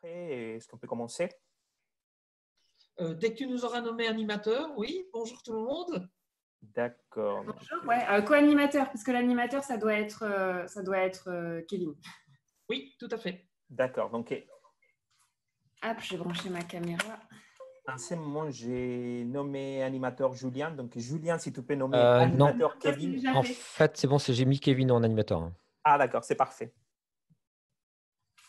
Après, est-ce qu'on peut commencer? Dès que tu nous auras nommé animateur, oui, bonjour tout le monde. D'accord. Bonjour, ouais, co-animateur, parce que l'animateur, ça doit être Kevin. Oui, tout à fait. D'accord. Donc, Hop, je vais brancher ma caméra. en ce moment, j'ai nommé animateur Julien. Donc, Julien, si tu peux nommer Non. animateur Kevin. En fait, c'est bon, j'ai mis Kevin en animateur. Ah, d'accord, c'est parfait.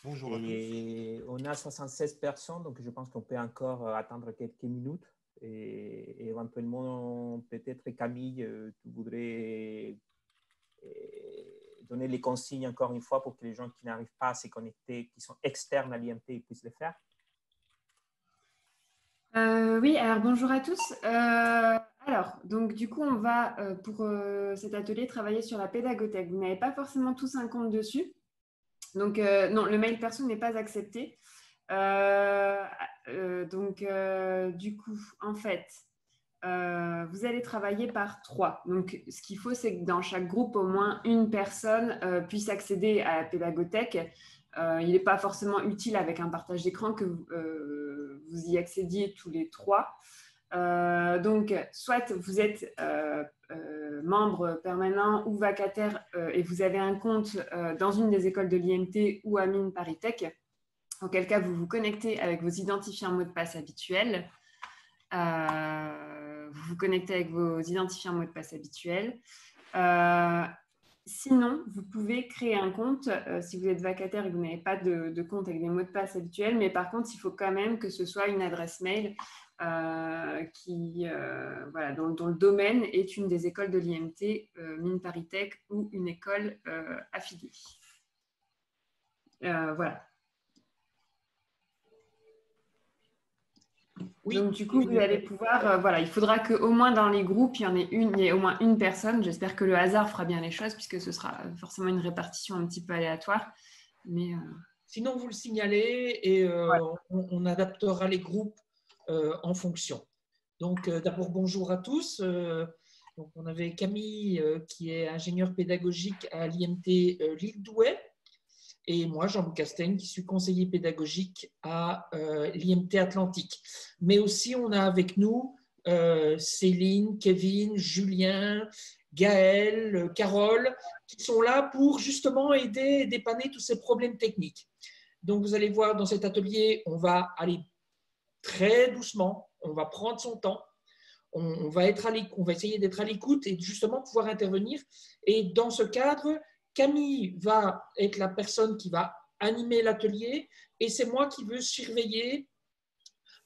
Bonjour à tous. Et on a 76 personnes, donc je pense qu'on peut encore attendre quelques minutes. Et éventuellement, peut-être Camille, tu voudrais donner les consignes encore une fois pour que les gens qui n'arrivent pas à se connecter, qui sont externes à l'IMT, puissent le faire. Oui, alors bonjour à tous. Alors, donc du coup, on va pour cet atelier travailler sur la pédagothèque. Vous n'avez pas forcément tous un compte dessus. Donc, non, le mail perso n'est pas accepté. Du coup, en fait, vous allez travailler par 3. Donc, ce qu'il faut, c'est que dans chaque groupe, au moins une personne puisse accéder à la pédagothèque. Il n'est pas forcément utile avec un partage d'écran que vous y accédiez tous les 3. Donc, soit vous êtes membre permanent ou vacataire et vous avez un compte dans une des écoles de l'IMT ou à Mines ParisTech, auquel cas vous vous connectez avec vos identifiants mots de passe habituels. Vous vous connectez avec vos identifiants mots de passe habituels. Sinon, vous pouvez créer un compte si vous êtes vacataire et que vous n'avez pas de compte avec des mots de passe habituels, mais par contre, il faut quand même que ce soit une adresse mail voilà, dont le domaine est une des écoles de l'IMT, Mines ParisTech ou une école affiliée. Voilà. Oui, donc, du coup, vous allez pouvoir, voilà, il faudra qu'au moins dans les groupes, il y ait au moins une personne. J'espère que le hasard fera bien les choses, puisque ce sera forcément une répartition un petit peu aléatoire. Mais, sinon, vous le signalez et voilà. on adaptera les groupes en fonction. Donc, d'abord, bonjour à tous. Donc, on avait Camille, qui est ingénieure pédagogique à l'IMT Lille Douai. Et moi, Jean-Loup Castagne, qui suis conseiller pédagogique à l'IMT Atlantique. Mais aussi, on a avec nous Céline, Kevin, Julien, Gaël, Carole, qui sont là pour justement aider et dépanner tous ces problèmes techniques. Donc, vous allez voir, dans cet atelier, on va aller très doucement, on va prendre son temps, on va essayer d'être à l'écoute et justement pouvoir intervenir. Et dans ce cadre, Camille va être la personne qui va animer l'atelier et c'est moi qui veux surveiller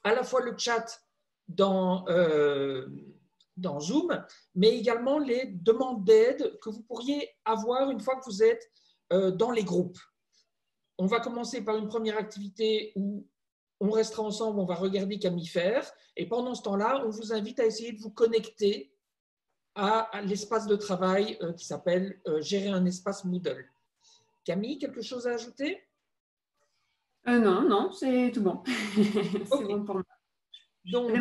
à la fois le chat dans Zoom, mais également les demandes d'aide que vous pourriez avoir une fois que vous êtes dans les groupes. On va commencer par une première activité où on restera ensemble, on va regarder Camille faire et pendant ce temps-là, on vous invite à essayer de vous connecter à l'espace de travail qui s'appelle Gérer un espace Moodle. Camille, quelque chose à ajouter? Non, c'est tout bon. C'est okay. bon pour moi. Donc,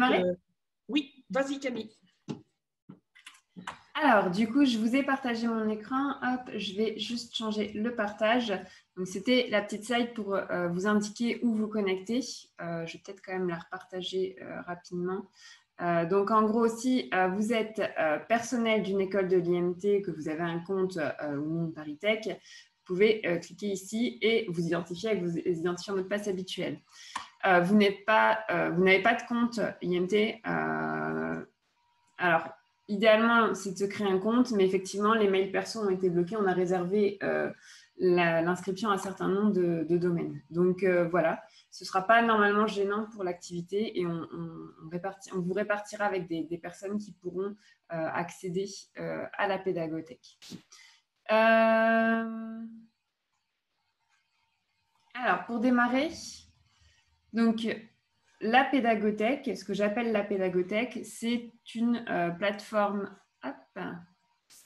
oui, vas-y Camille. Alors, du coup, je vous ai partagé mon écran. Hop, je vais juste changer le partage. Donc, c'était la petite slide pour vous indiquer où vous connecter. Je vais peut-être quand même la repartager rapidement. Donc, en gros, si vous êtes personnel d'une école de l'IMT, que vous avez un compte ou Mines ParisTech, vous pouvez cliquer ici et vous identifier avec vos identifiants mot de passe habituels. Vous n'avez pas de compte IMT. Alors, idéalement, c'est de se créer un compte, mais effectivement, les mails perso ont été bloqués. On a réservé l'inscription à un certain nombre de domaines. Donc, voilà. Ce ne sera pas normalement gênant pour l'activité et on vous répartira avec des personnes qui pourront accéder à la pédagothèque. Alors, pour démarrer, donc, la pédagothèque, ce que j'appelle la pédagothèque, c'est une plateforme,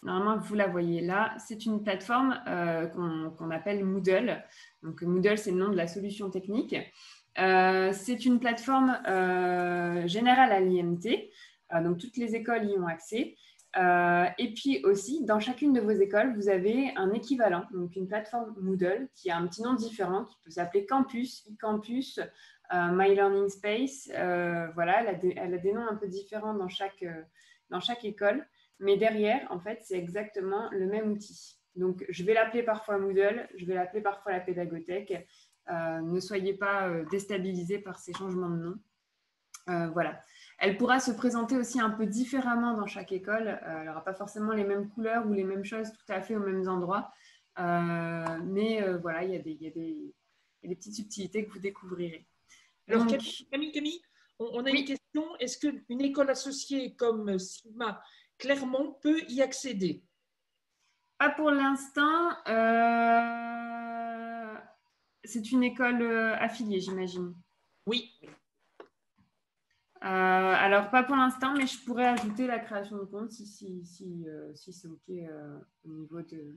normalement vous la voyez là, c'est une plateforme qu'on appelle Moodle. Donc Moodle, c'est le nom de la solution technique. C'est une plateforme générale à l'IMT, donc toutes les écoles y ont accès. Et puis aussi, dans chacune de vos écoles, vous avez un équivalent, donc une plateforme Moodle qui a un petit nom différent, qui peut s'appeler Campus, eCampus, My Learning Space. Voilà, elle a des noms un peu différents dans chaque école, mais derrière, en fait, c'est exactement le même outil. Donc, je vais l'appeler parfois Moodle, je vais l'appeler parfois la pédagothèque. Ne soyez pas déstabilisés par ces changements de nom. Voilà. Elle pourra se présenter aussi un peu différemment dans chaque école. Elle n'aura pas forcément les mêmes couleurs ou les mêmes choses tout à fait aux mêmes endroits. Mais voilà, il y a des petites subtilités que vous découvrirez. Alors, Donc, Camille, on a oui. une question. Est-ce qu'une école associée comme Sigma Clermont peut y accéder? Pas pour l'instant. C'est une école affiliée, j'imagine. Oui. Alors, pas pour l'instant, mais je pourrais ajouter la création de compte si c'est OK au niveau de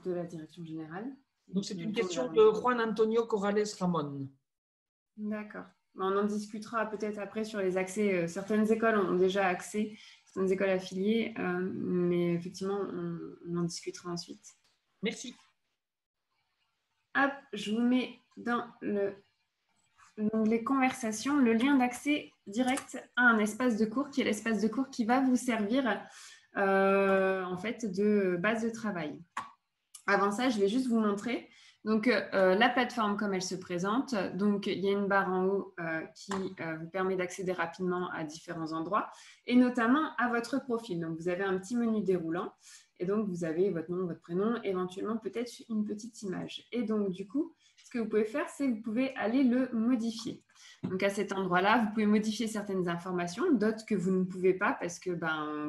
la direction générale. Donc, c'est une question de Juan Antonio Corrales Ramon. D'accord. On en discutera peut-être après sur les accès. Certaines écoles ont déjà accès, certaines écoles affiliées, mais effectivement, on en discutera ensuite. Merci. Hop, je vous mets dans l'onglet conversations le lien d'accès direct à un espace de cours qui est l'espace de cours qui va vous servir en fait de base de travail. Avant ça, je vais juste vous montrer. Donc, la plateforme comme elle se présente, donc il y a une barre en haut qui vous permet d'accéder rapidement à différents endroits et notamment à votre profil. Donc, vous avez un petit menu déroulant et donc vous avez votre nom, votre prénom, éventuellement peut-être une petite image. Et donc, du coup, ce que vous pouvez faire, c'est que vous pouvez aller le modifier. Donc, à cet endroit-là, vous pouvez modifier certaines informations, d'autres que vous ne pouvez pas parce que,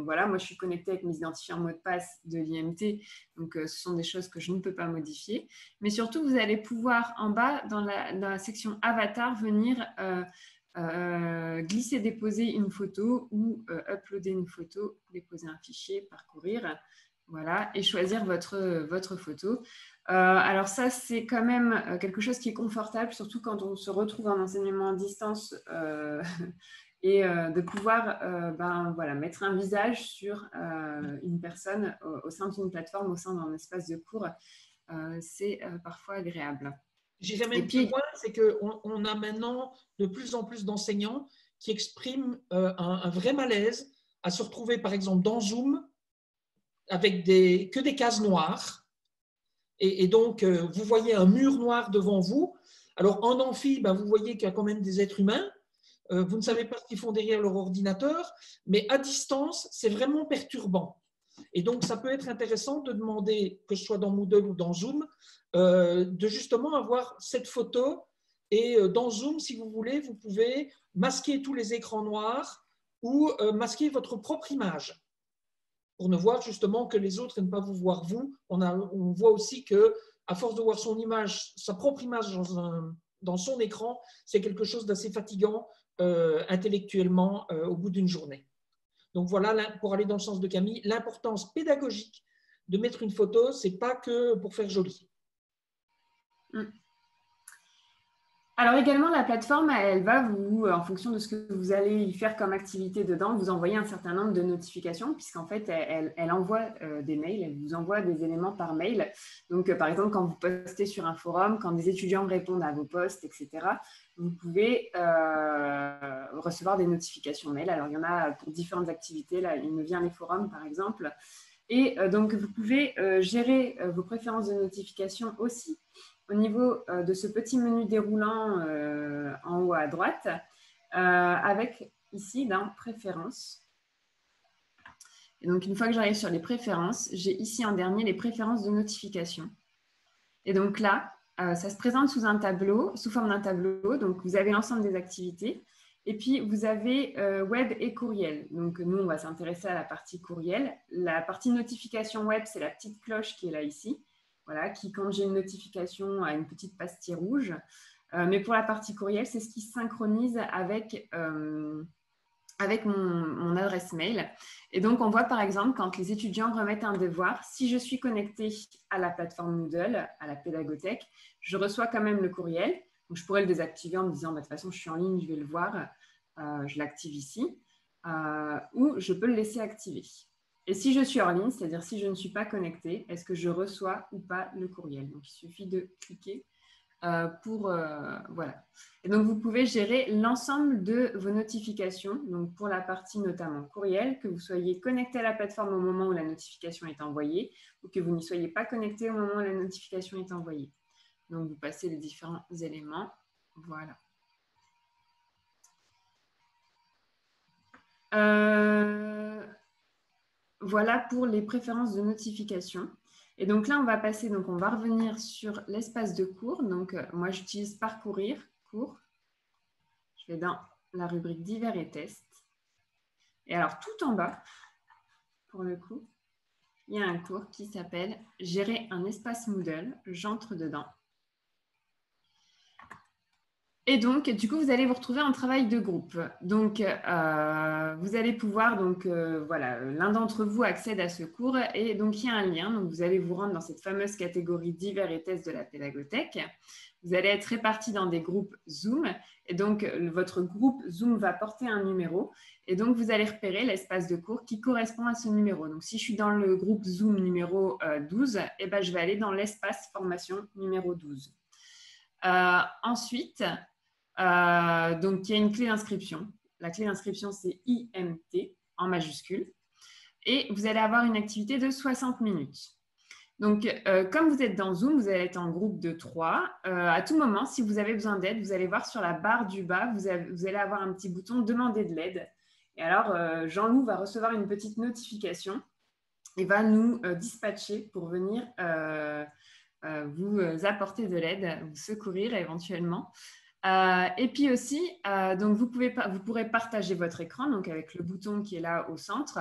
voilà, moi, je suis connectée avec mes identifiants mots de passe de l'IMT. Donc, ce sont des choses que je ne peux pas modifier. Mais surtout, vous allez pouvoir, en bas, dans la section Avatar, venir glisser, déposer une photo ou uploader une photo, déposer un fichier, parcourir. Voilà, et choisir votre photo. Alors ça, c'est quand même quelque chose qui est confortable, surtout quand on se retrouve en enseignement à distance et de pouvoir voilà, mettre un visage sur une personne au sein d'une plateforme, au sein d'un espace de cours. C'est parfois agréable. J'irais même plus loin, c'est qu'on a maintenant de plus en plus d'enseignants qui expriment un vrai malaise à se retrouver, par exemple, dans Zoom, avec que des cases noires. Et donc, vous voyez un mur noir devant vous. Alors, en amphi, vous voyez qu'il y a quand même des êtres humains. Vous ne savez pas ce qu'ils font derrière leur ordinateur, mais à distance, c'est vraiment perturbant. Et donc, ça peut être intéressant de demander, que ce soit dans Moodle ou dans Zoom, de justement avoir cette photo. Et dans Zoom, si vous voulez, vous pouvez masquer tous les écrans noirs ou masquer votre propre image pour ne voir justement que les autres et ne pas vous voir vous. On voit aussi que à force de voir son image, sa propre image dans son écran, c'est quelque chose d'assez fatigant intellectuellement au bout d'une journée. Donc voilà, pour aller dans le sens de Camille, l'importance pédagogique de mettre une photo, ce n'est pas que pour faire joli. Alors également, la plateforme, elle va vous, en fonction de ce que vous allez y faire comme activité dedans, vous envoyer un certain nombre de notifications, puisqu'en fait, elle envoie des mails, elle vous envoie des éléments par mail. Donc, par exemple, quand vous postez sur un forum, quand des étudiants répondent à vos posts, etc., vous pouvez recevoir des notifications mail. Alors, il y en a pour différentes activités. Là, il me vient les forums, par exemple. Et donc, vous pouvez gérer vos préférences de notification aussi au niveau de ce petit menu déroulant en haut à droite, avec ici dans Préférences. Et donc, une fois que j'arrive sur les préférences, j'ai ici en dernier les préférences de notification. Et donc là, ça se présente sous forme d'un tableau. Donc, vous avez l'ensemble des activités. Et puis, vous avez web et courriel. Donc, nous, on va s'intéresser à la partie courriel. La partie notification web, c'est la petite cloche qui est là ici. Voilà, qui, quand j'ai une notification, a une petite pastille rouge. Mais pour la partie courriel, c'est ce qui synchronise avec mon adresse mail. Et donc, on voit par exemple, quand les étudiants remettent un devoir, si je suis connectée à la plateforme Moodle, à la pédagothèque, je reçois quand même le courriel. Donc, je pourrais le désactiver en me disant, de toute façon, je suis en ligne, je vais le voir. Je l'active ici. ou je peux le laisser activé. Et si je suis hors ligne, c'est-à-dire si je ne suis pas connectée, est-ce que je reçois ou pas le courriel? Donc, il suffit de cliquer voilà. Et donc, vous pouvez gérer l'ensemble de vos notifications, donc pour la partie notamment courriel, que vous soyez connecté à la plateforme au moment où la notification est envoyée ou que vous n'y soyez pas connecté au moment où la notification est envoyée. Donc, vous passez les différents éléments. Voilà. Voilà pour les préférences de notification. Et donc là, on va passer, donc on va revenir sur l'espace de cours. Donc, moi, j'utilise parcourir, cours. Je vais dans la rubrique divers et tests. Et alors, tout en bas, pour le coup, il y a un cours qui s'appelle Gérer un espace Moodle. J'entre dedans. Et donc, du coup, vous allez vous retrouver en travail de groupe. Donc, vous allez pouvoir, voilà, l'un d'entre vous accède à ce cours et donc il y a un lien. Donc, vous allez vous rendre dans cette fameuse catégorie divers et tests de la pédagothèque. Vous allez être répartis dans des groupes Zoom et donc votre groupe Zoom va porter un numéro et donc vous allez repérer l'espace de cours qui correspond à ce numéro. Donc, si je suis dans le groupe Zoom numéro 12, eh ben, je vais aller dans l'espace formation numéro 12. Ensuite, donc, il y a une clé d'inscription. La clé d'inscription, c'est IMT en majuscule. Et vous allez avoir une activité de 60 minutes. Donc, comme vous êtes dans Zoom, vous allez être en groupe de 3. À tout moment, si vous avez besoin d'aide, vous allez voir sur la barre du bas, vous allez avoir un petit bouton « Demander de l'aide ». Et alors, Jean-Loup va recevoir une petite notification et va nous dispatcher pour venir vous apporter de l'aide, vous secourir éventuellement. Et puis aussi, donc vous pourrez partager votre écran donc avec le bouton qui est là au centre.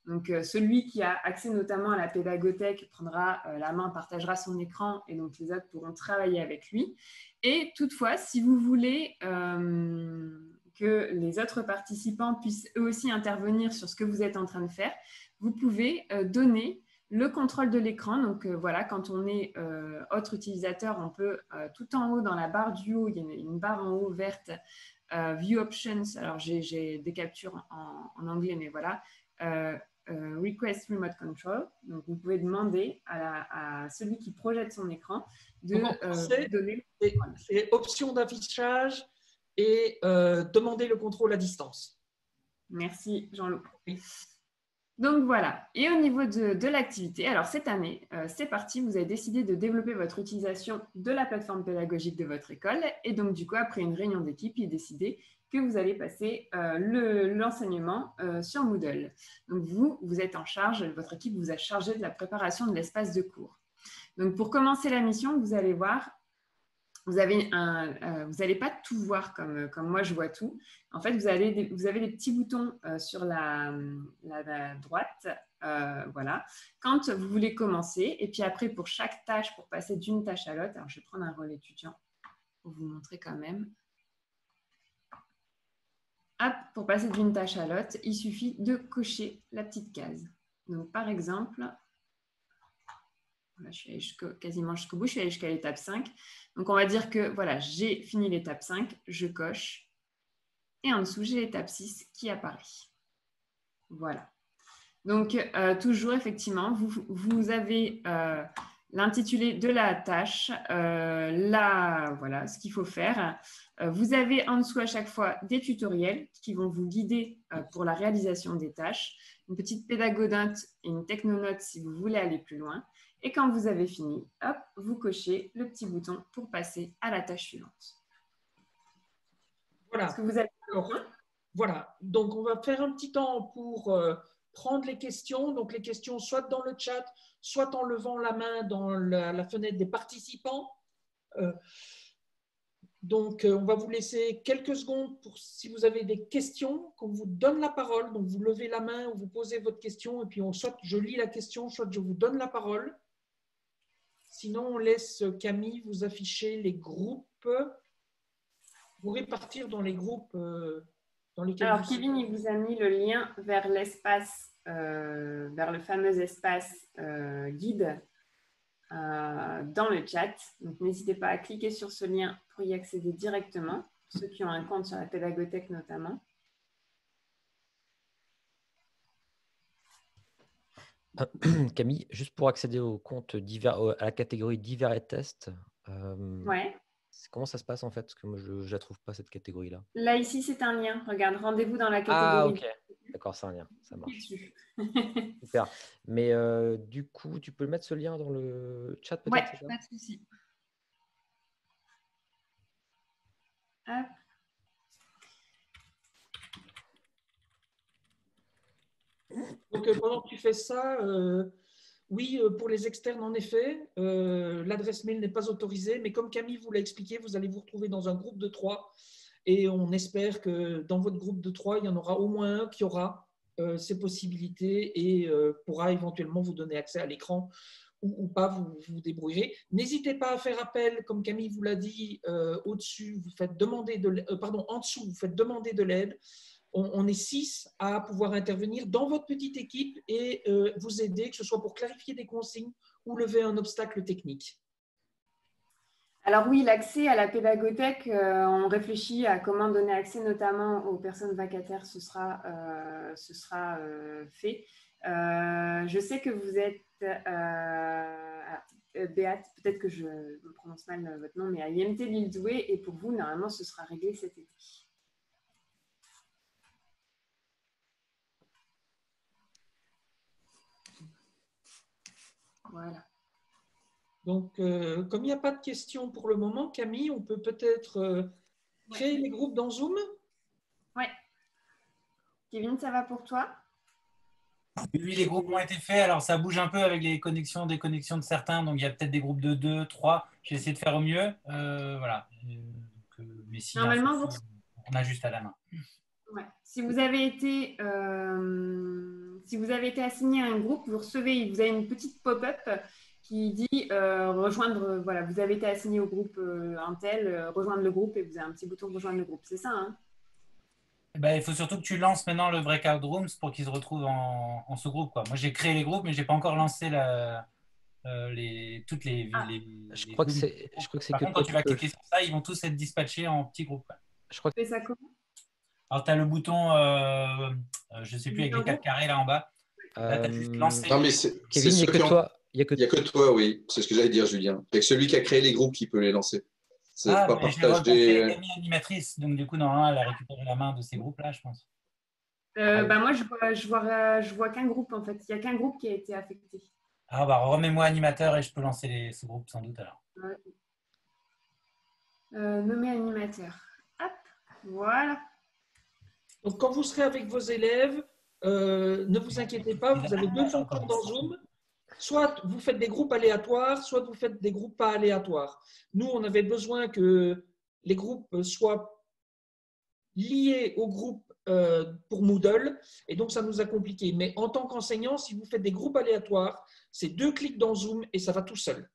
Donc, celui qui a accès notamment à la pédagothèque prendra la main, partagera son écran et donc les autres pourront travailler avec lui. Et toutefois, si vous voulez que les autres participants puissent eux aussi intervenir sur ce que vous êtes en train de faire, vous pouvez donner le contrôle de l'écran. Donc, voilà, quand on est autre utilisateur, on peut tout en haut dans la barre du haut, il y a une barre en haut verte, View Options. Alors, j'ai des captures en anglais, mais voilà. Request Remote Control. Donc, vous pouvez demander à celui qui projette son écran de donner. C'est option d'affichage et demander le contrôle à distance. Merci, Jean-Loup. Oui. Donc voilà, et au niveau de l'activité, alors cette année, c'est parti, vous avez décidé de développer votre utilisation de la plateforme pédagogique de votre école et donc du coup, après une réunion d'équipe, il est décidé que vous allez passer l'enseignement sur Moodle. Donc vous êtes en charge, votre équipe vous a chargé de la préparation de l'espace de cours. Donc pour commencer la mission, vous allez voir, vous n'allez pas tout voir comme moi je vois tout. En fait, vous avez des petits boutons sur la droite. Voilà. Quand vous voulez commencer, et puis après, pour chaque tâche, pour passer d'une tâche à l'autre, alors je vais prendre un rôle étudiant pour vous montrer quand même. Hop, pour passer d'une tâche à l'autre, il suffit de cocher la petite case. Donc, par exemple, je suis allée quasiment jusqu'au bout, je suis allée jusqu'à l'étape 5. Donc, on va dire que voilà, j'ai fini l'étape 5, je coche. Et en dessous, j'ai l'étape 6 qui apparaît. Voilà. Donc, toujours, effectivement, vous avez l'intitulé de la tâche, voilà, ce qu'il faut faire. Vous avez en dessous à chaque fois des tutoriels qui vont vous guider pour la réalisation des tâches, une petite pédagonote et une technonote si vous voulez aller plus loin. Et quand vous avez fini, hop, vous cochez le petit bouton pour passer à la tâche suivante. Voilà. Est-ce que vous avez... Voilà. Donc, on va faire un petit temps pour prendre les questions. Donc, les questions soit dans le chat, soit en levant la main dans la fenêtre des participants. Donc, on va vous laisser quelques secondes pour, si vous avez des questions, qu'on vous donne la parole. Donc, vous levez la main ou vous posez votre question et puis soit je lis la question, soit je vous donne la parole. Sinon, on laisse Camille vous afficher les groupes. Vous répartir dans les groupes dans lesquels Alors, Kevin, il vous a mis le lien vers l'espace, vers le fameux espace guide dans le chat. Donc, n'hésitez pas à cliquer sur ce lien pour y accéder directement, ceux qui ont un compte sur la pédagothèque notamment. Camille, juste pour accéder au compte divers, à la catégorie divers et tests, Ouais. comment ça se passe en fait? Parce que moi, je ne la trouve pas, cette catégorie-là. Là, ici, c'est un lien. Regarde, rendez-vous dans la Ah, catégorie. ok. D'accord, c'est un lien. Ça marche. Dessus. Super. Mais du coup, tu peux mettre ce lien dans le chat peut-être, Ouais, c'est ça? pas de souci. Hop. Donc, pendant que tu fais ça, oui, pour les externes, en effet, l'adresse mail n'est pas autorisée, mais comme Camille vous l'a expliqué, vous allez vous retrouver dans un groupe de 3 et on espère que dans votre groupe de 3, il y en aura au moins un qui aura ces possibilités et pourra éventuellement vous donner accès à l'écran ou pas, vous vous débrouillerez. N'hésitez pas à faire appel, comme Camille vous l'a dit, au-dessus, vous faites demander en dessous, vous faites demander de l'aide. On est 6 à pouvoir intervenir dans votre petite équipe et vous aider, que ce soit pour clarifier des consignes ou lever un obstacle technique. Alors oui, l'accès à la pédagothèque, on réfléchit à comment donner accès notamment aux personnes vacataires, ce sera fait. Je sais que vous êtes, Béate, peut-être que je me prononce mal votre nom, mais à IMT Lille-Douai, et pour vous, normalement, ce sera réglé cet été. Voilà. Donc, comme il n'y a pas de questions pour le moment, Camille, on peut peut-être créer les groupes dans Zoom. Oui. Kevin, ça va pour toi? Oui, les groupes ont été faits. Alors, ça bouge un peu avec les connexions, déconnexions de certains. Donc, il y a peut-être des groupes de 2, 3. J'ai essayé de faire au mieux. Voilà. Mais si Normalement, on ajuste à la main. Ouais. Si vous avez été assigné à un groupe, vous avez une petite pop-up qui dit rejoindre, voilà, vous avez été assigné au groupe Intel, rejoindre le groupe, et vous avez un petit bouton rejoindre le groupe. C'est ça, hein? Ben, il faut surtout que tu lances maintenant le Breakout Rooms pour qu'ils se retrouvent en sous-groupe, quoi. Moi, j'ai créé les groupes, mais je n'ai pas encore lancé toutes les. Je crois que c'est Par que contre, toi, quand tu vas cliquer sur ça, ils vont tous être dispatchés en petits groupes, quoi. Je crois que ça comment? Alors, tu as le bouton, je ne sais plus, avec les 4 carrés là en bas. Là, tu as juste lancé. Non, mais Kevin, il n'y a que toi. Il n'y a que toi, oui. C'est ce que j'allais dire, Julien. Il n'y a que celui qui a créé les groupes qui peut les lancer. C'est pas partager. Camille animatrice, donc du coup, normalement, elle a récupéré la main de ces groupes-là, je pense. Moi, je vois qu'un groupe, en fait. Il n'y a qu'un groupe qui a été affecté. Ah, bah, remets-moi animateur et je peux lancer ce groupe sans doute alors. Ouais. Nommer animateur. Hop, voilà. Donc, quand vous serez avec vos élèves, ne vous inquiétez pas, vous avez 2 fonctions dans Zoom. Soit vous faites des groupes aléatoires, soit vous faites des groupes pas aléatoires. Nous, on avait besoin que les groupes soient liés au groupe pour Moodle, et donc ça nous a compliqué. Mais en tant qu'enseignant, si vous faites des groupes aléatoires, c'est 2 clics dans Zoom et ça va tout seul.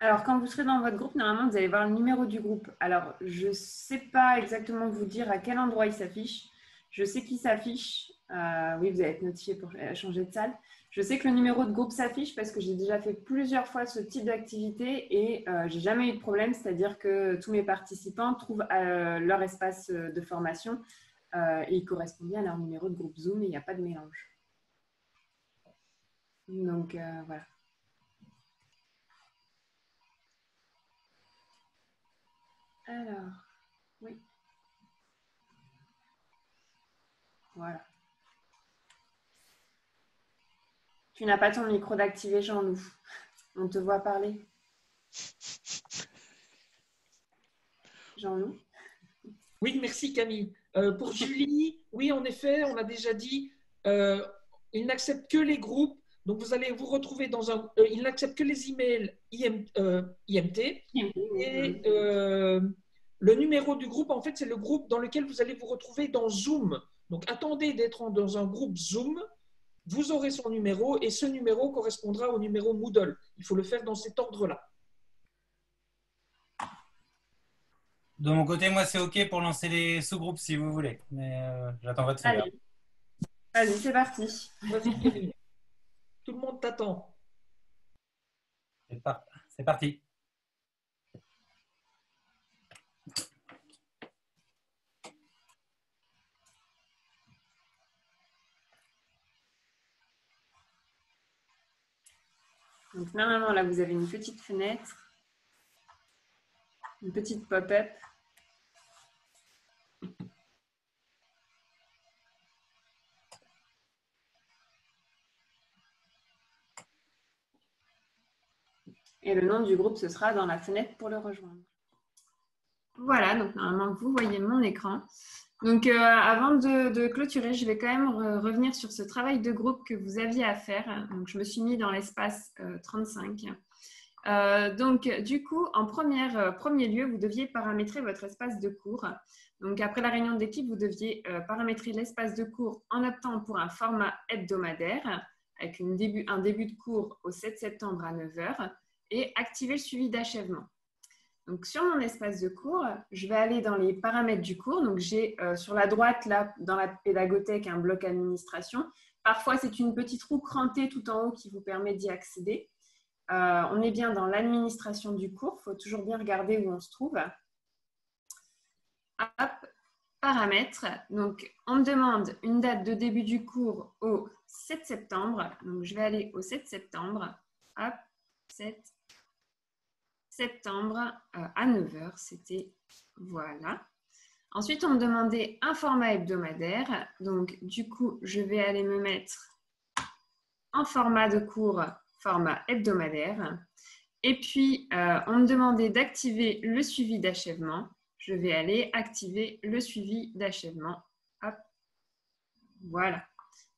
Alors, quand vous serez dans votre groupe, normalement, vous allez voir le numéro du groupe. Alors, je ne sais pas exactement vous dire à quel endroit il s'affiche. Je sais qu'il s'affiche. Oui, vous allez être notifié pour changer de salle. Je sais que le numéro de groupe s'affiche parce que j'ai déjà fait plusieurs fois ce type d'activité et je n'ai jamais eu de problème. C'est-à-dire que tous mes participants trouvent leur espace de formation et il correspond bien à leur numéro de groupe Zoom et il n'y a pas de mélange. Donc, voilà. Alors, oui. Voilà. Tu n'as pas ton micro d'activé, Jean-Loup. On te voit parler. Jean-Loup? Oui, merci Camille. Pour Julie, oui, en effet, on a déjà dit, il n'accepte que les groupes. Donc, vous allez vous retrouver dans un... il n'accepte que les emails IMT. Et le numéro du groupe, en fait, c'est le groupe dans lequel vous allez vous retrouver dans Zoom. Donc, attendez d'être dans un groupe Zoom. Vous aurez son numéro et ce numéro correspondra au numéro Moodle. Il faut le faire dans cet ordre-là. De mon côté, moi, c'est OK pour lancer les sous-groupes si vous voulez. Mais j'attends votre feu vert. Allez, c'est parti. Tout le monde t'attend. C'est parti. Donc, normalement, là, vous avez une petite fenêtre, une petite pop-up. Et le nom du groupe, ce sera dans la fenêtre pour le rejoindre. Voilà, donc normalement, vous voyez mon écran. Donc, avant de clôturer, je vais quand même revenir sur ce travail de groupe que vous aviez à faire. Donc, je me suis mis dans l'espace 35. Donc, du coup, en premier lieu, vous deviez paramétrer votre espace de cours. Donc, après la réunion d'équipe, vous deviez paramétrer l'espace de cours en optant pour un format hebdomadaire avec un début de cours au 7 septembre à 9 h et activer le suivi d'achèvement. Donc, sur mon espace de cours, je vais aller dans les paramètres du cours. Donc, j'ai sur la droite, là, dans la pédagothèque, un bloc administration. Parfois, c'est une petite roue crantée tout en haut qui vous permet d'y accéder. On est bien dans l'administration du cours. Il faut toujours bien regarder où on se trouve. Hop, paramètres. Donc, on me demande une date de début du cours au 7 septembre. Donc, je vais aller au 7 septembre. Hop, 7 septembre à 9 h. C'était, voilà. Ensuite, on me demandait un format hebdomadaire. Donc, du coup, je vais aller me mettre en format de cours, format hebdomadaire. Et puis, on me demandait d'activer le suivi d'achèvement. Je vais aller activer le suivi d'achèvement. Hop, voilà.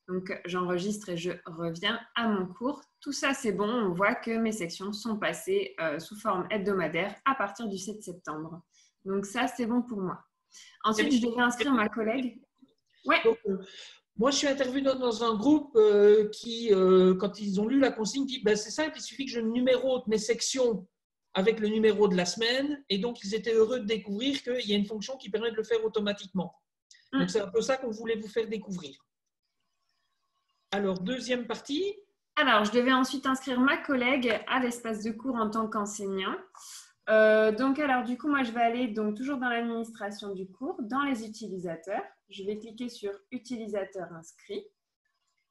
Donc, j'enregistre et je reviens à mon cours. Tout ça, c'est bon. On voit que mes sections sont passées sous forme hebdomadaire à partir du 7 septembre. Donc, ça, c'est bon pour moi. Ensuite, je devais inscrire ma collègue. Ouais. Donc, moi, je suis intervenue dans un groupe qui, quand ils ont lu la consigne, dit ben, c'est simple, il suffit que je numérote mes sections avec le numéro de la semaine. Et donc, ils étaient heureux de découvrir qu'il y a une fonction qui permet de le faire automatiquement. Donc, c'est un peu ça qu'on voulait vous faire découvrir. Alors, deuxième partie. Alors, je devais ensuite inscrire ma collègue à l'espace de cours en tant qu'enseignant. Donc, alors, du coup, moi, je vais aller donc, toujours dans l'administration du cours, dans les utilisateurs. Je vais cliquer sur « Utilisateur inscrit ».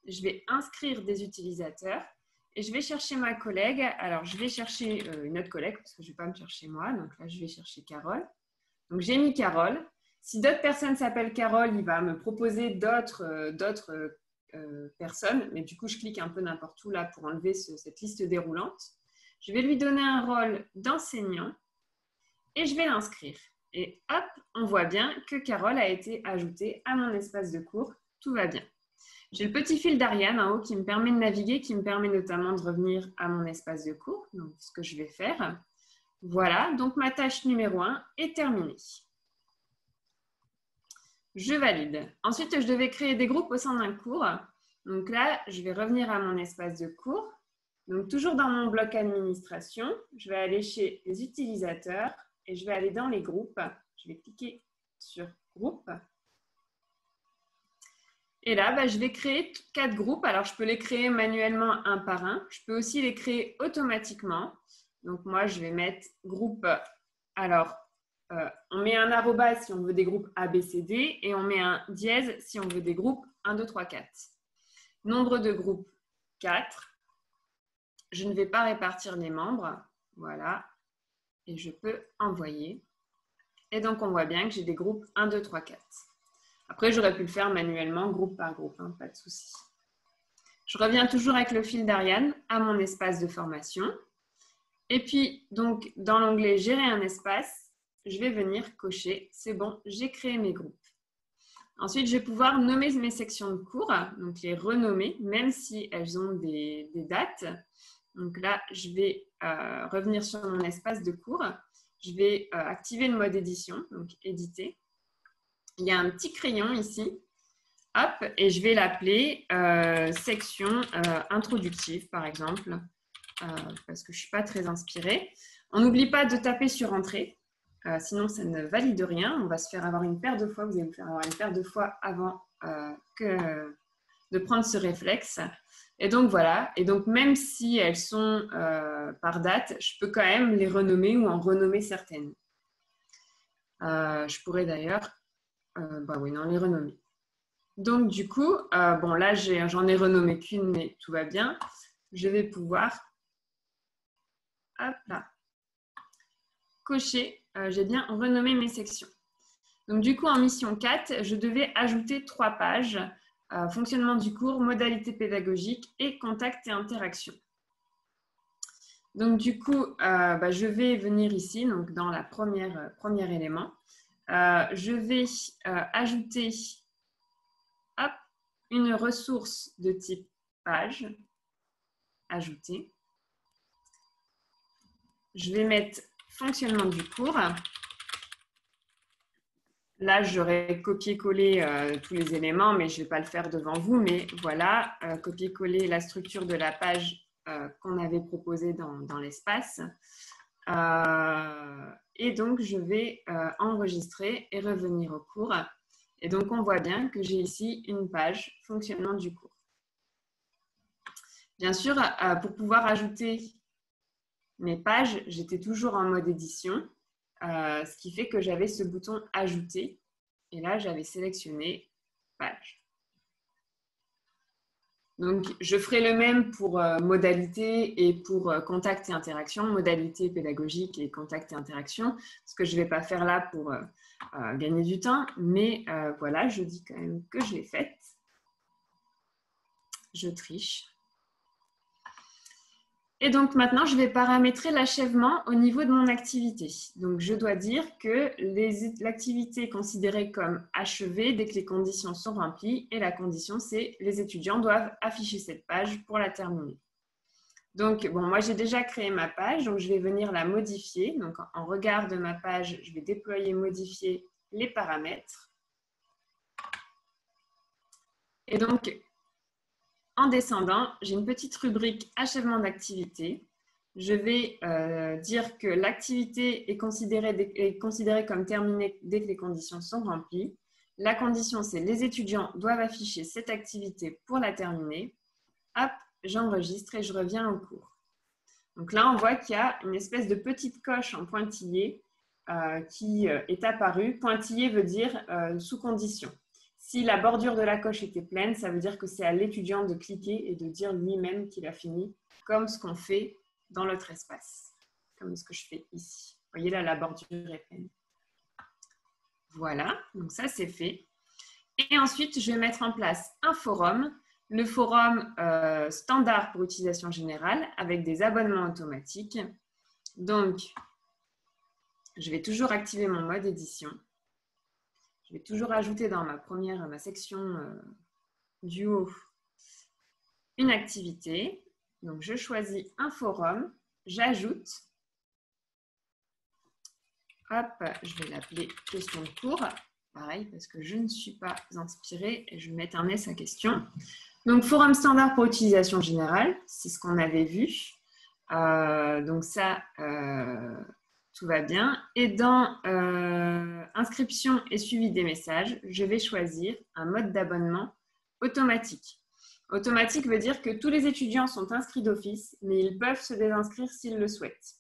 Je vais inscrire des utilisateurs et je vais chercher ma collègue. Alors, je vais chercher une autre collègue parce que je ne vais pas me chercher moi. Donc là, je vais chercher Carole. Donc, j'ai mis Carole. Si d'autres personnes s'appellent Carole, il va me proposer d'autres personnes. Mais du coup, je clique un peu n'importe où là pour enlever cette liste déroulante. Je vais lui donner un rôle d'enseignant et je vais l'inscrire. Et hop, on voit bien que Carole a été ajoutée à mon espace de cours. Tout va bien. J'ai le petit fil d'Ariane en haut qui me permet de naviguer, qui me permet notamment de revenir à mon espace de cours. Donc, ce que je vais faire. Voilà, donc ma tâche numéro 1 est terminée. Je valide. Ensuite, je devais créer des groupes au sein d'un cours. Donc là, je vais revenir à mon espace de cours. Donc, toujours dans mon bloc administration, je vais aller chez les utilisateurs et je vais aller dans les groupes. Je vais cliquer sur groupe. Et là, je vais créer 4 groupes. Alors, je peux les créer manuellement un par un. Je peux aussi les créer automatiquement. Donc, moi, je vais mettre groupe. Alors, on met un arrobas si on veut des groupes A, B, C, D et on met un dièse si on veut des groupes 1, 2, 3, 4. Nombre de groupes, 4. Je ne vais pas répartir les membres. Voilà. Et je peux envoyer. Et donc, on voit bien que j'ai des groupes 1, 2, 3, 4. Après, j'aurais pu le faire manuellement, groupe par groupe, hein, pas de souci. Je reviens toujours avec le fil d'Ariane à mon espace de formation. Et puis, donc, dans l'onglet « Gérer un espace », je vais venir cocher « C'est bon, j'ai créé mes groupes ». Ensuite, je vais pouvoir nommer mes sections de cours, donc les renommer, même si elles ont des dates. Donc là, je vais revenir sur mon espace de cours. Je vais activer le mode édition, donc éditer. Il y a un petit crayon ici. Hop, et je vais l'appeler section introductive, par exemple, parce que je ne suis pas très inspirée. On n'oublie pas de taper sur Entrée. sinon ça ne valide rien. On va se faire avoir une paire de fois, vous allez vous faire avoir une paire de fois avant de prendre ce réflexe. Et donc voilà, et donc même si elles sont par date, je peux quand même les renommer ou en renommer certaines. Je pourrais d'ailleurs, les renommer. Donc du coup, bon là j'en ai renommé qu'une, mais tout va bien. Je vais pouvoir, hop là, cocher, j'ai bien renommé mes sections. Donc du coup en mission 4, je devais ajouter 3 pages. Fonctionnement du cours, modalité pédagogique et contact et interaction. Donc du coup, je vais venir ici, donc dans la premier élément. Je vais ajouter une ressource de type page. Ajouter. Je vais mettre fonctionnement du cours. Là, j'aurais copié-collé tous les éléments, mais je ne vais pas le faire devant vous. Mais voilà, copier-coller la structure de la page qu'on avait proposée dans l'espace. Et donc, je vais enregistrer et revenir au cours. Et donc, on voit bien que j'ai ici une page fonctionnement du cours. Bien sûr, pour pouvoir ajouter mes pages, j'étais toujours en mode édition. Ce qui fait que j'avais ce bouton « Ajouter » et là, j'avais sélectionné « Page ». Donc, je ferai le même pour modalité et pour contact et interaction, modalité pédagogique et contact et interaction, ce que je ne vais pas faire là pour gagner du temps, mais voilà, je dis quand même que je l'ai faite. Je triche. Et donc maintenant, je vais paramétrer l'achèvement au niveau de mon activité. Donc, je dois dire que l'activité est considérée comme achevée dès que les conditions sont remplies. Et la condition, c'est les étudiants doivent afficher cette page pour la terminer. Donc, bon, moi, j'ai déjà créé ma page. Donc, je vais venir la modifier. Donc, en regard de ma page, je vais déployer, modifier les paramètres. Et donc, en descendant, j'ai une petite rubrique achèvement d'activité. Je vais dire que l'activité est considérée comme terminée dès que les conditions sont remplies. La condition, c'est les étudiants doivent afficher cette activité pour la terminer. Hop, j'enregistre et je reviens au cours. Donc là, on voit qu'il y a une espèce de petite coche en pointillé qui est apparue. Pointillé veut dire sous condition. Si la bordure de la coche était pleine, ça veut dire que c'est à l'étudiant de cliquer et de dire lui-même qu'il a fini, comme ce qu'on fait dans l'autre espace, comme ce que je fais ici. Vous voyez là, la bordure est pleine. Voilà, donc ça c'est fait. Et ensuite, je vais mettre en place un forum, le forum standard pour utilisation générale, avec des abonnements automatiques. Donc, je vais toujours activer mon mode édition. Je vais toujours ajouter dans ma section du haut une activité. Donc, je choisis un forum, j'ajoute. Hop, je vais l'appeler question de cours. Pareil, parce que je ne suis pas inspirée et je vais mettre un S à question. Donc, forum standard pour utilisation générale, c'est ce qu'on avait vu. Donc, ça... tout va bien. Et dans inscription et suivi des messages, je vais choisir un mode d'abonnement automatique. Automatique veut dire que tous les étudiants sont inscrits d'office, mais ils peuvent se désinscrire s'ils le souhaitent.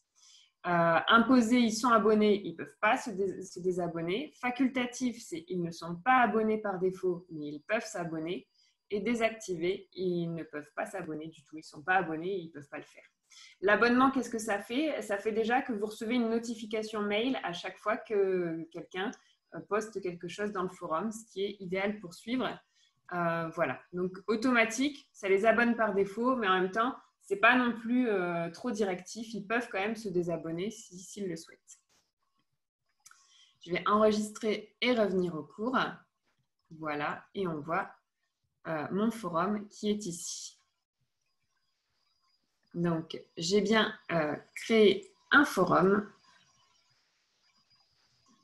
Imposés, ils sont abonnés, ils ne peuvent pas se désabonner. Facultatif, c'est ils ne sont pas abonnés par défaut, mais ils peuvent s'abonner. Et désactivé, ils ne peuvent pas s'abonner du tout. Ils ne sont pas abonnés, ils ne peuvent pas le faire. L'abonnement, qu'est-ce que ça fait? Ça fait déjà que vous recevez une notification mail à chaque fois que quelqu'un poste quelque chose dans le forum, ce qui est idéal pour suivre. Voilà, donc automatique, ça les abonne par défaut, mais en même temps, ce n'est pas non plus trop directif. Ils peuvent quand même se désabonner s'ils le souhaitent. Je vais enregistrer et revenir au cours. Voilà, et on voit mon forum qui est ici. Donc, j'ai bien créé un forum.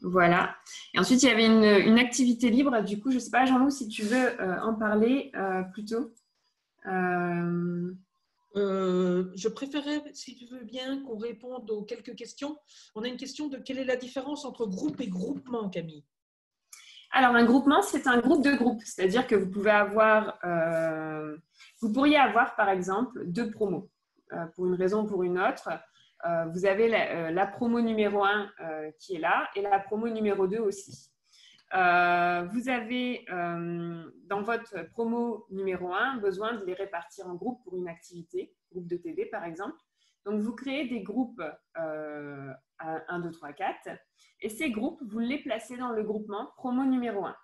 Voilà. Et ensuite, il y avait une activité libre. Du coup, je ne sais pas, Jean-Loup, si tu veux en parler plutôt. Je préférais, si tu veux bien, qu'on réponde aux quelques questions. On a une question de quelle est la différence entre groupe et groupement, Camille? Alors, un groupement, c'est un groupe de groupes. C'est-à-dire que vous pourriez avoir, par exemple, 2 promos. Pour une raison ou pour une autre. Vous avez la promo numéro 1 qui est là et la promo numéro 2 aussi. Vous avez dans votre promo numéro 1 besoin de les répartir en groupes pour une activité, groupe de TD par exemple. Donc, vous créez des groupes 1, 2, 3, 4 et ces groupes, vous les placez dans le groupement promo numéro 1.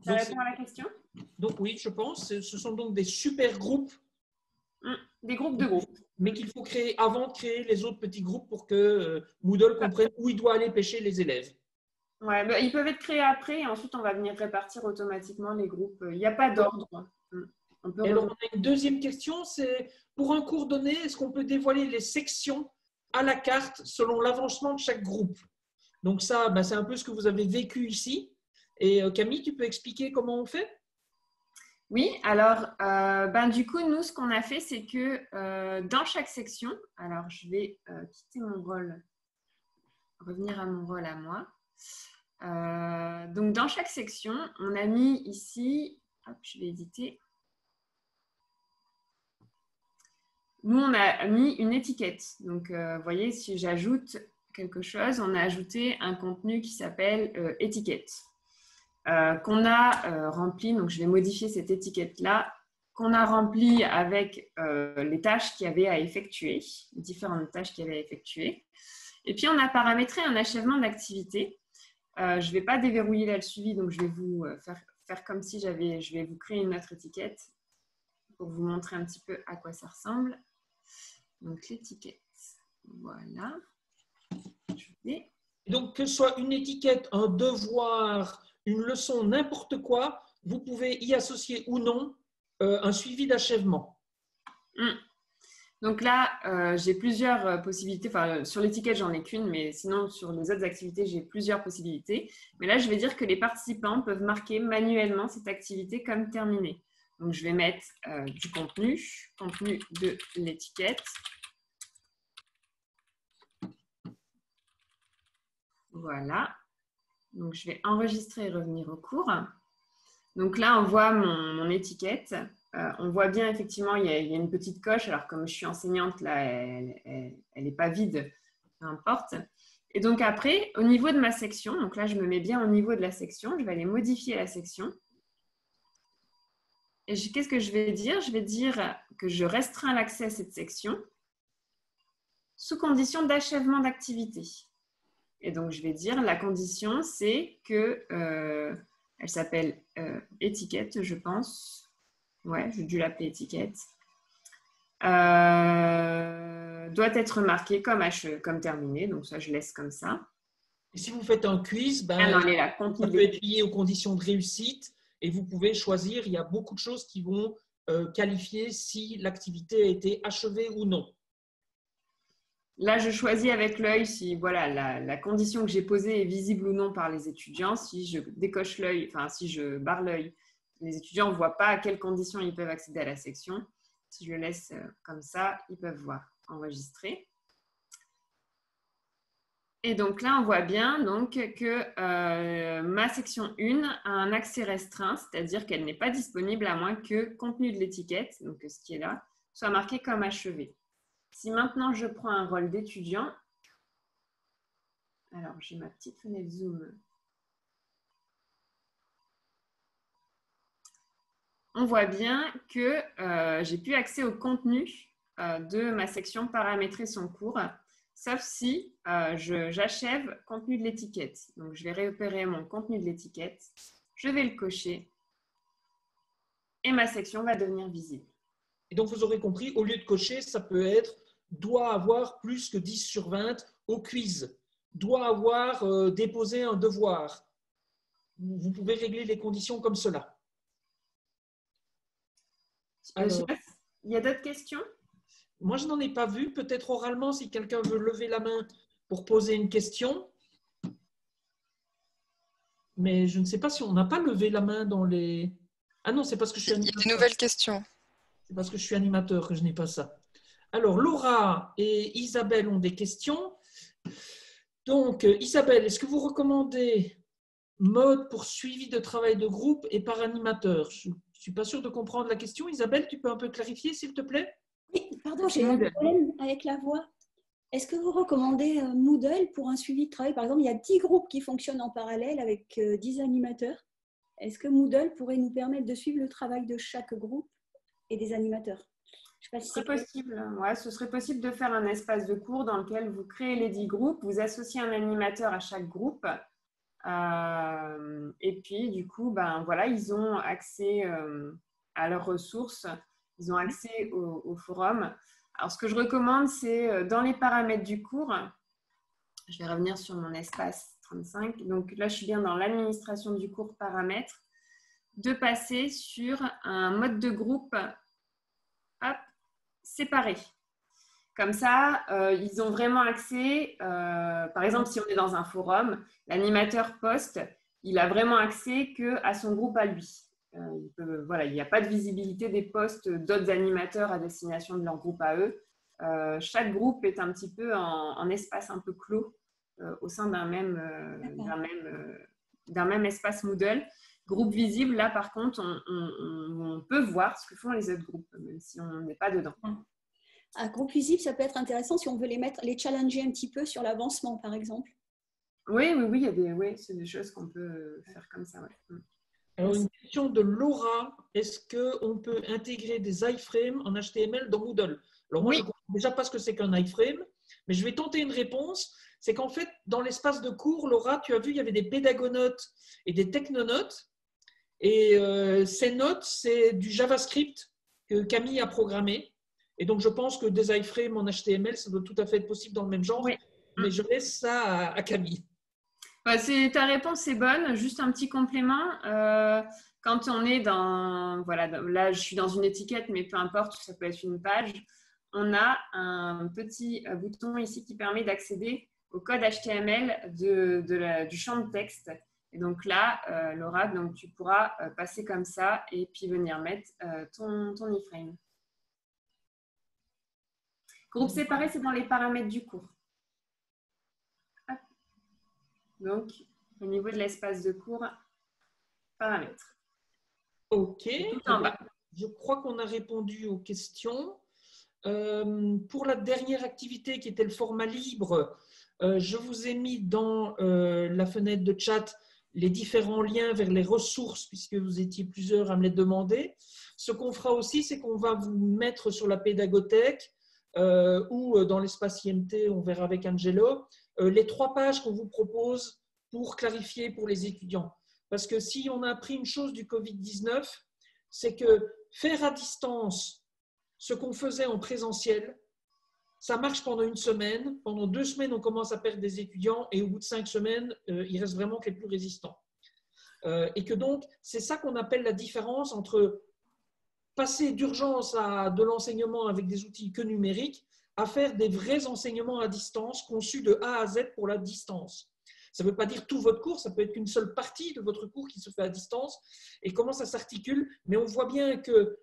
Ça répond à la question? Donc oui, je pense. Ce sont donc des super groupes. Des groupes de groupes. Mais qu'il faut créer avant de créer les autres petits groupes pour que Moodle comprenne où il doit aller pêcher les élèves. Ouais, bah, ils peuvent être créés après et ensuite on va venir répartir automatiquement les groupes. Il n'y a pas d'ordre. Et alors, on a une deuxième question, c'est pour un cours donné, est-ce qu'on peut dévoiler les sections à la carte selon l'avancement de chaque groupe? Donc ça, c'est un peu ce que vous avez vécu ici. Et Camille, tu peux expliquer comment on fait? Oui, alors du coup, nous, ce qu'on a fait, c'est que dans chaque section, alors je vais quitter mon rôle, revenir à mon rôle à moi. Donc, dans chaque section, on a mis ici, hop, je vais éditer. Nous, on a mis une étiquette. Donc, vous voyez, si j'ajoute quelque chose, on a ajouté un contenu qui s'appelle étiquette. Qu'on a rempli, donc je vais modifier cette étiquette-là, qu'on a rempli avec les tâches qu'il y avait à effectuer, différentes tâches qu'il y avait à effectuer. Et puis, on a paramétré un achèvement d'activité. Je ne vais pas déverrouiller là le suivi, donc je vais vous faire comme si je vais vous créer une autre étiquette pour vous montrer un petit peu à quoi ça ressemble. Donc, l'étiquette, voilà. Donc, que ce soit une étiquette, un devoir, une leçon, n'importe quoi, vous pouvez y associer ou non un suivi d'achèvement. Donc là, j'ai plusieurs possibilités. Enfin, sur l'étiquette, j'en ai qu'une, mais sinon, sur les autres activités, j'ai plusieurs possibilités. Mais là, je vais dire que les participants peuvent marquer manuellement cette activité comme terminée. Donc, je vais mettre du contenu de l'étiquette. Voilà. Donc, je vais enregistrer et revenir au cours. Donc là, on voit mon étiquette. On voit bien, effectivement, il y a une petite coche. Alors, comme je suis enseignante, là, elle n'est pas vide, peu importe. Et donc, après, au niveau de ma section, donc là, je me mets bien au niveau de la section. Je vais aller modifier la section. Et qu'est-ce que je vais dire? Je vais dire que je restreins l'accès à cette section sous condition d'achèvement d'activité. Et donc, je vais dire la condition, c'est que elle s'appelle étiquette, je pense. Ouais, j'ai dû l'appeler étiquette. Doit être marquée comme terminée. Donc, ça, je laisse comme ça. Et si vous faites un quiz, elle est là, ça peut être lié aux conditions de réussite et vous pouvez choisir. Il y a beaucoup de choses qui vont qualifier si l'activité a été achevée ou non. Là, je choisis avec l'œil si voilà, la condition que j'ai posée est visible ou non par les étudiants. Si je décoche l'œil, enfin si je barre l'œil, les étudiants ne voient pas à quelles conditions ils peuvent accéder à la section. Si je le laisse comme ça, ils peuvent voir enregistrer. Et donc là, on voit bien donc, que ma section 1 a un accès restreint, c'est-à-dire qu'elle n'est pas disponible à moins que contenu de l'étiquette, donc ce qui est là, soit marqué comme achevé. Si maintenant je prends un rôle d'étudiant, alors j'ai ma petite fenêtre Zoom. On voit bien que j'ai plus accès au contenu de ma section paramétrer son cours, sauf si j'achève contenu de l'étiquette. Donc, je vais repérer mon contenu de l'étiquette, je vais le cocher et ma section va devenir visible. Et donc, vous aurez compris, au lieu de cocher, ça peut être doit avoir plus que 10 sur 20 au quiz, doit avoir déposé un devoir. Vous pouvez régler les conditions comme cela. Alors, il y a d'autres questions? Moi, je n'en ai pas vu. Peut-être oralement, si quelqu'un veut lever la main pour poser une question. Mais je ne sais pas si on n'a pas levé la main dans les… Ah non, c'est parce que je suis Il y animateur. a des nouvelles questions. C'est parce que je suis animateur que je n'ai pas ça. Alors, Laura et Isabelle ont des questions. Donc, Isabelle, est-ce que vous recommandez mode pour suivi de travail de groupe et par animateur? Je ne suis pas sûre de comprendre la question. Isabelle, tu peux un peu clarifier, s'il te plaît? Oui, pardon, j'ai un problème avec la voix. Est-ce que vous recommandez Moodle pour un suivi de travail? Par exemple, il y a 10 groupes qui fonctionnent en parallèle avec 10 animateurs. Est-ce que Moodle pourrait nous permettre de suivre le travail de chaque groupe et des animateurs? Je sais pas si c'est possible. Ouais, ce serait possible de faire un espace de cours dans lequel vous créez les 10 groupes, vous associez un animateur à chaque groupe. Et puis, du coup, ben, voilà, ils ont accès à leurs ressources, ils ont accès au forum. Alors, ce que je recommande, c'est dans les paramètres du cours, je vais revenir sur mon espace 35. Donc là, je suis bien dans l'administration du cours paramètres, de passer sur un mode de groupe séparé. Comme ça, ils ont vraiment accès, par exemple, si on est dans un forum, l'animateur poste, il a vraiment accès qu'à son groupe à lui. Voilà, il n'y a pas de visibilité des posts d'autres animateurs à destination de leur groupe à eux. Chaque groupe est un petit peu en espace un peu clos au sein d'un même espace Moodle. Groupe visible, là par contre, on peut voir ce que font les autres groupes, même si on n'est pas dedans. Un groupe visible, ça peut être intéressant si on veut les challenger un petit peu sur l'avancement, par exemple. Oui, c'est des choses qu'on peut faire comme ça. Ouais. Alors, une question de Laura. Est-ce qu'on peut intégrer des iframes en HTML dans Moodle? Alors, moi, je ne comprends déjà pas ce que c'est qu'un iframe, mais je vais tenter une réponse. C'est qu'en fait, dans l'espace de cours, Laura, tu as vu, il y avait des pédagonotes et des technonotes. Et ces notes, c'est du JavaScript que Camille a programmé. Et donc, je pense que des iframes en HTML, ça doit tout à fait être possible dans le même genre. Oui. Mais je laisse ça à Camille. Ta réponse est bonne. Juste un petit complément. Quand on est dans… Voilà, là, je suis dans une étiquette, mais peu importe, ça peut être une page. On a un petit bouton ici qui permet d'accéder au code HTML du champ de texte. Et donc là, Laura, donc tu pourras passer comme ça et puis venir mettre ton iframe. Groupe séparé, c'est dans les paramètres du cours. Hop. Donc, au niveau de l'espace de cours, paramètres. OK. Tout en bas. Je crois qu'on a répondu aux questions. Pour la dernière activité qui était le format libre, je vous ai mis dans la fenêtre de chat les différents liens vers les ressources puisque vous étiez plusieurs à me les demander. Ce qu'on fera aussi, c'est qu'on va vous mettre sur la pédagothèque ou dans l'espace IMT, on verra avec Angelo, les 3 pages qu'on vous propose pour clarifier pour les étudiants. Parce que si on a appris une chose du Covid-19, c'est que faire à distance ce qu'on faisait en présentiel, ça marche pendant 1 semaine. Pendant 2 semaines, on commence à perdre des étudiants et au bout de 5 semaines, il reste vraiment que les plus résistants. Et que donc, c'est ça qu'on appelle la différence entre passer d'urgence à de l'enseignement avec des outils que numériques à faire des vrais enseignements à distance conçus de A à Z pour la distance. Ça ne veut pas dire tout votre cours, ça peut être qu'une seule partie de votre cours qui se fait à distance et comment ça s'articule. Mais on voit bien que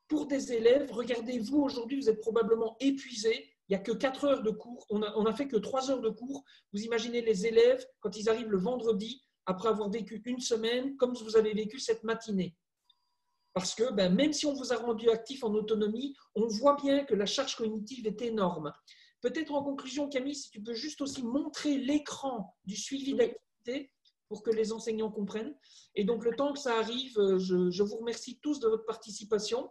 pour des élèves, regardez, vous aujourd'hui, vous êtes probablement épuisés. Il n'y a que 4 heures de cours. On a fait que 3 heures de cours. Vous imaginez les élèves, quand ils arrivent le vendredi, après avoir vécu 1 semaine, comme vous avez vécu cette matinée. Parce que même si on vous a rendu actif en autonomie, on voit bien que la charge cognitive est énorme. Peut-être en conclusion, Camille, si tu peux juste aussi montrer l'écran du suivi d'activité pour que les enseignants comprennent. Et donc, le temps que ça arrive, je vous remercie tous de votre participation.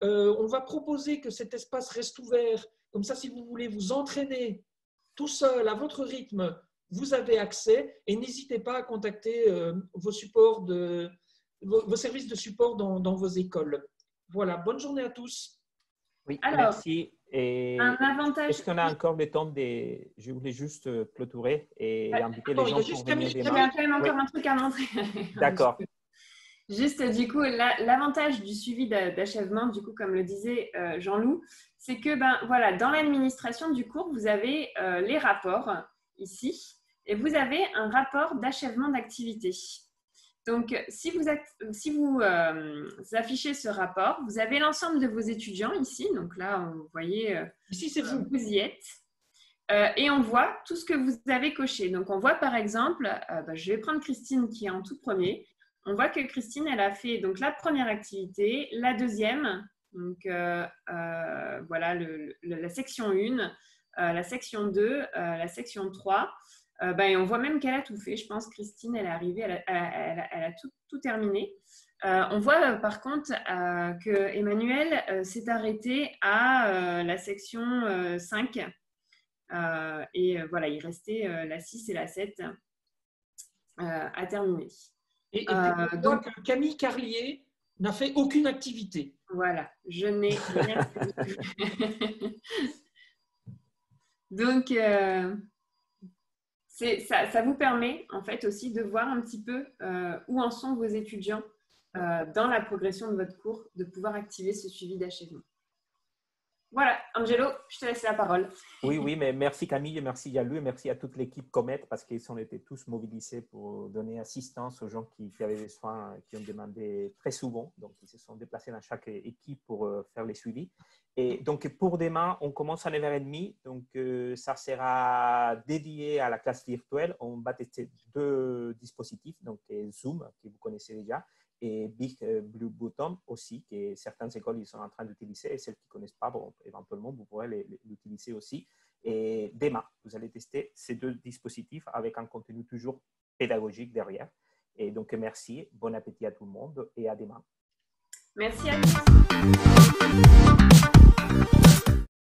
On va proposer que cet espace reste ouvert. Comme ça, si vous voulez vous entraîner tout seul, à votre rythme, vous avez accès. Et n'hésitez pas à contacter vos services de support dans vos écoles. Voilà, bonne journée à tous. Oui, alors, merci. Et un avantage… est-ce qu'on a encore le temps de… Je voulais juste clôturer et inviter les gens pour venir Il y a quand même encore un truc à montrer. D'accord. Juste, du coup, l'avantage du suivi d'achèvement, du coup, comme le disait Jean-Loup, c'est que voilà, dans l'administration du cours, vous avez les rapports ici et vous avez un rapport d'achèvement d'activité. Donc, si vous affichez ce rapport, vous avez l'ensemble de vos étudiants ici. Donc là, vous voyez, ici, c'est vous. Vous y êtes. Et on voit tout ce que vous avez coché. Donc, on voit par exemple, je vais prendre Christine qui est en tout premier. On voit que Christine, elle a fait donc, la première activité, la deuxième, donc voilà la section 1, la section 2, la section 3. Et on voit même qu'elle a tout fait. Je pense Christine, elle est arrivée, elle a tout terminé. On voit par contre que Emmanuel s'est arrêté à la section 5. Et voilà, il restait la 6 et la 7 à terminer. Et donc, Camille Carlier n'a fait aucune activité. Voilà, je n'ai rien fait. Donc, ça vous permet en fait aussi de voir un petit peu où en sont vos étudiants dans la progression de votre cours, de pouvoir activer ce suivi d'achèvement. Voilà, Angelo, je te laisse la parole. Oui, mais merci Camille, merci Yalou et merci à toute l'équipe Comet parce qu'ils ont été tous mobilisés pour donner assistance aux gens qui avaient besoin, qui ont demandé très souvent. Donc, ils se sont déplacés dans chaque équipe pour faire les suivis. Et donc, pour demain, on commence à 9h30. Donc, ça sera dédié à la classe virtuelle. On va tester 2 dispositifs, donc Zoom, que vous connaissez déjà, et Big Blue Button aussi, que certaines écoles ils sont en train d'utiliser et celles qui ne connaissent pas, bon, éventuellement, vous pourrez l'utiliser aussi. Et demain, vous allez tester ces 2 dispositifs avec un contenu toujours pédagogique derrière. Et donc, merci, bon appétit à tout le monde et à demain. Merci à tous.